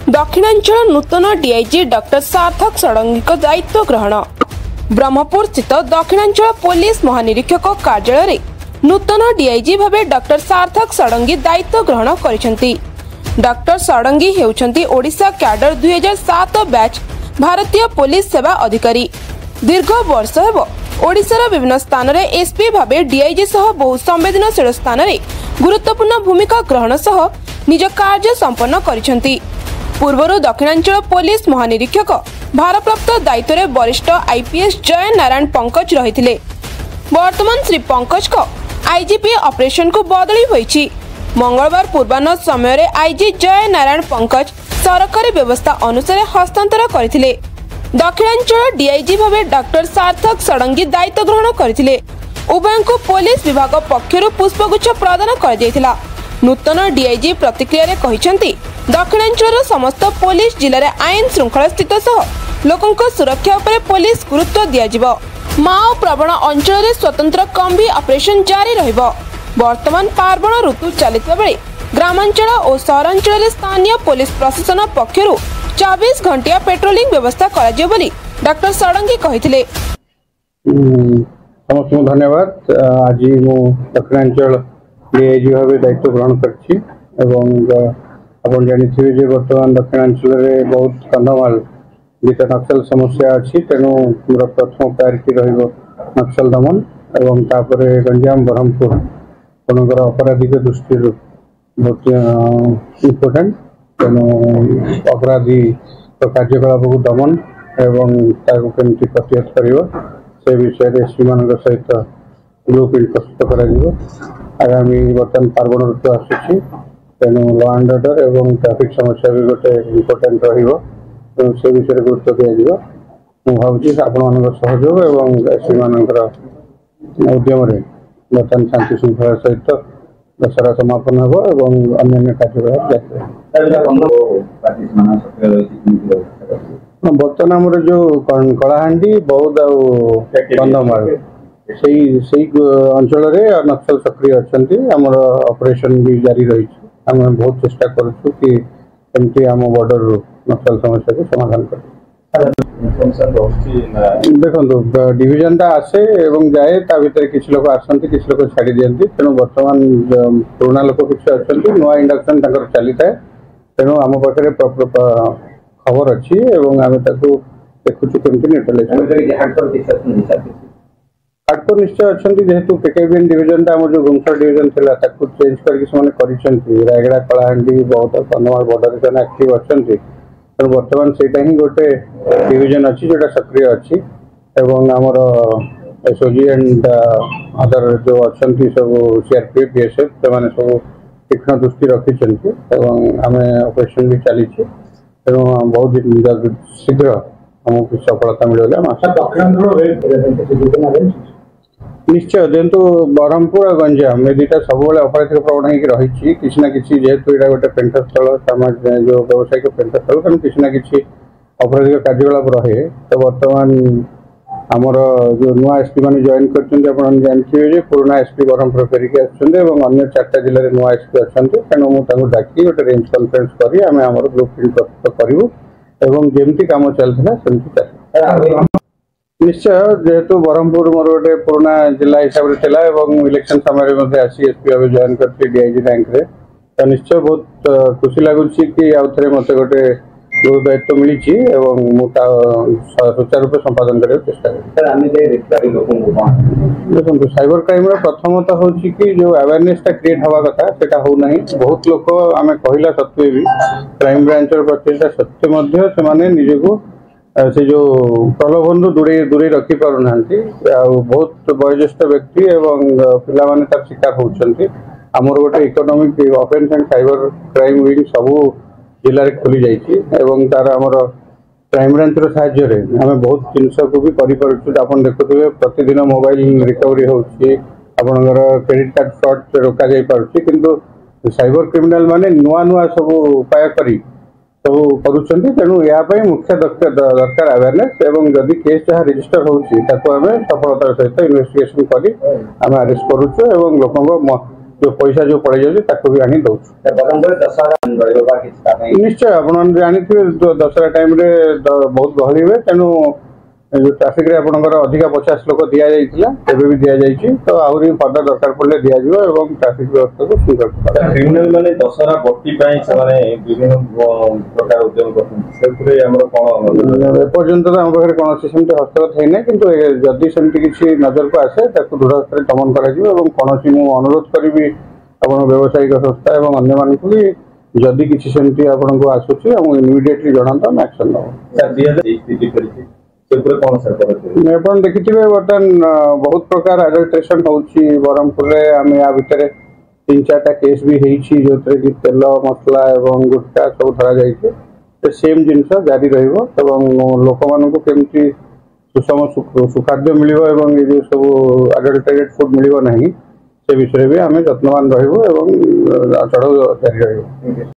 दक्षिणांचल नूतन DIG doctor सार्थक षडंगी दायित्व ग्रहण। ब्रह्मपुर स्थित दक्षिणांचल पुलिस महानिरीक्षक कार्यालय नूतन डीआईजी भावे डॉक्टर सार्थक षडंगी दायित्व ग्रहण करिसेंती। डॉक्टर षडंगी हेउछंती ओडिशा कैडर 2007 बैच भारतीय पुलिस सेवा अधिकारी। दीर्घ वर्ष हेबो ओडिशार विभिन्न स्थान रे एसपी भावे डीआईजी सह बहु संवेदनशील स्थान रे गुरुत्वपूर्ण भूमिका ग्रहण सह निज कार्य संपन्न करिसेंती। पूर्व दक्षिणांचल पुलिस महानिरीक्षक भारप्राप्त दायित्व रे वरिष्ठ आईपीएस जय नारायण पंकज रहिथिले। वर्तमान श्री पंकज को आईजीपी ऑपरेशन को बदली होईछि। मंगलवार पूर्वाह्न समय रे आईजी जय नारायण पंकज सरकारी व्यवस्था अनुसार हस्तांतर करथिले। दक्षिणांचल डीआईजी भावे डॉक्टर सार्थक षडंगी दायित्व ग्रहण करथिले। उभय को पुलिस विभाग पक्षरु पुष्पगुच्छ प्रदान कर जायथिला। नूतन डीआईजी प्रतिक्रिया रे कहिसेंती दक्षिणांचल समस्त पुलिस जिले में आईन श्रृंखला स्थित सह लोकंक सुरक्षा उपरे पुलिस गुरुत्व दियाजिबो। माओ प्रवण अंचल में स्वतंत्र कम्बी ऑपरेशन जारी रहिबो। वर्तमान पार्वण ऋतु चलितबा बेले ग्रामांचल और सहरांचल में स्थानीय पुलिस प्रशासन पक्षरु 24 घंटिया पेट्रोलिंग व्यवस्था कराजियो बोली डॉक्टर षडंगी कहिथिले। समस्त धन्यवाद। आज मु दक्षिणांचल डीआईजी भाव दायित्व ग्रहण करछि एवं आपण जानिथिबे जे वर्तमान दक्षिणांचल रे बहुत कंधमाल जेते नक्सल समस्या अछि। तेनु मोर प्रथम प्रायोरिटी रहिबो नक्सल दमन एवं तापरे गंजाम ब्रह्मपुर कोनकर अपराधिक दृष्टि बहुत इम्पोर्टेंट। तेनु अपराधी कार्यकलाप को दमन एवं ताको केमती प्रतिहत करिवो से विषय रे सीमानक सहित ब्लूप्रिंट प्रस्तुत कराजिवो। आगामी वर्तमान पार्वण ऋतु आसुछि तेणु लॉ एंड ऑर्डर एवं ट्रैफिक समस्या भी गोटे इम्पोर्टेंट रहिबो। तेणु से विषय गुरुत्व दिया। मु भावुछि आपण सहयोग एवं एसपी मानकर उद्यम वर्तमान शांति श्रृंखला सहित दशहरा समापन हो एवं अन्य कार्यकलाप बर्तमान आमर जो कलाहांडी बौद्ध और कंधमाल से अंचल नक्सल सक्रिय अच्छा आमर ऑपरेशन भी जारी रही। आम बहुत चेष्टा करुँ कि केमती आम बॉर्डर नक्सल समस्या को समाधान कर। देखो डिविजन टा आसे एवं जाए ता भीतर किसी लोग आसती किसी लोग छाड़ी दिखती। तेणु बर्तमान पुराना लोक किसी अच्छा नुआ इंडक्शन चली थाए। तेणु आम पाखे खबर अच्छी आम देखु केमती न्यूट्रलाइज हार्डकोर निश्चय अच्छा जेहेतु केकेबीएन डिविजन आम जो गुमसर डिविजन था चेंज करके रायगड़ा कलाहांडी बहुत कंधमाल बॉर्डर से एक्टिव अच्छा। तेणु बर्तमान से गोटे डिविजन अच्छी जोटा सक्रिय अच्छी एवं आमर एसओजी एंड अदर जो अच्छा सब सीआरपीएफ बीएसएफ से सब तीक्ष्ण दृष्टि रखी आम ऑपरेशन भी चली। तेणु बहुत शीघ्र आमको सफलता मिले निश्चय। जेहेतु ब्रह्मपुर और गंजाम ये दुटा सब अपराधिक प्रवण रही किसी ना किसी जेहेतु यहाँ गोटे पेंटस्थल समाज जो व्यावसायिक पेंटस्थल तेणु किसी ना किसी अपराधिक कार्यकलाप रहे। तो बर्तमान आमर जो नुआ एसपी मैंने जॉइन कर जानते पुराना एसपी ब्रह्मपुर फेरिक अन्य 4टा जिले में नुआ एसपी अच्छा। तेणु मुझे डाकी गोटे रेंज कन्फरेन्स कर ब्लूप्रिंट प्रस्तुत करूँ एवं जमती कम चलता सेमती निश्चय। जेहेतु ब्रह्मपुर मोर गोटे पुराना जिला हिसाब से इलेक्शन समय आसी एसपी भाव जॉइन कर डीआईजी रैंक रे तो निश्चय बहुत खुशी लगुच कि आउ थे मत गोटे जो दायित्व मिली सुचारू रूप संपादन करने चेष्टा करें। देखो साइबर क्राइम प्रथमतः हूँ कि जो अवेयरनेस क्रिएट हवा कथा से होना। बहुत लोक आम कहला सत्वे भी क्राइम ब्रांच प्रचेषा सत्वे से निजक से जो प्रलोभन दूरे दूरे रखी पार ना बहुत वयोज्येष्ठ व्यक्ति एवं पिला माने तार शिकार होउछंती। आमर गोटे economic offence and cyber crime wing सबू जिले में खोली जाइए एवं तार आमर क्राइम ब्रांच साहाय्य आम बहुत जिनस को भी कर देखुए प्रतिदिन मोबाइल रिकवरी होकर क्रेडिट कार्ड फ्रॉड रोक जा पार्टी किंतु साइबर क्रिमिनाल माने नुआ नुआ सब उपाय करी सब करुँच। तेणु यापाई मुख्य दरकार अवेयरनेस एवं जदि केस जहाँ रजिस्टर होती सफलतार सहित इन्वेस्टिगेशन कर आम अरेस्ट करुचु एवं लोक जो पैसा जो पड़े जाए ताको भी आनी दौर निश्चय आप जानते दशहरा टाइम रे बहुत गहली हुए तेणु जो ट्राफिक रे आपनकर अधिका 50 लोक दिया जाइतिला एबे भी दिया जाइछि तो आउरी फर्दर दरकार पड़ले दिया जिवो एवं ट्रैफिक व्यवस्था को सुरक्षित करा क्रिमिनल माने दशहरा बट्टी पई सने विभिन्न प्रकार उद्यम करथि सेपुरे हमर कोन ए पर्यंत तो हम पाखरे कोन सिस्टम हस्तगत है नै किंतु जदि सेमति किछि नजर को आसे ताको दृढ़ दमन करा जिवो एवं कोनोसी मु अनुरोध करिवि आपण व्यवसायिक संस्था एवं अन्य मान को भी जदि किछि सेमति आपण को आसुछि हम इमीडिएटली जणांता एक्शन लो सर दिया स्थिति करिछि ଆପଣ ଦେଖିଥିବେ ବର୍ତ୍ତମାନ ବହୁତ ପ୍ରକାର ଆଡଲ୍ଟ୍ରେସନ ହଉଛି ବ୍ରହ୍ମପୁରରେ ଆମେ ୟା ଭିତରେ 3-4ଟା କେସ୍ ବି ହେଇଛି ଯୋଉଥିରେ କି ତେଲ ମସଲା ଏବଂ ଗୁଟକା ସବୁ ଧରା ଯାଇଛି ତ ସେମ୍ ଜିନିଷ ଜାରି ରହିବ ଏବଂ ଲୋକମାନଙ୍କୁ କେମିତି ସୁଷମ ସୁଖାଦ୍ୟ ମିଳିବ ଏବଂ ଏ ଯୋଉ ସବୁ ଆଡଲ୍ଟରେଟେଡ୍ ଫୁଡ୍ ମିଳିବ ନାହିଁ ସେ ବିଷୟରେ ବି ଆମେ ଯତ୍ନବାନ ରହିବୁ ଏବଂ ଚଢ଼ଉ ଜାରି ରହିବ।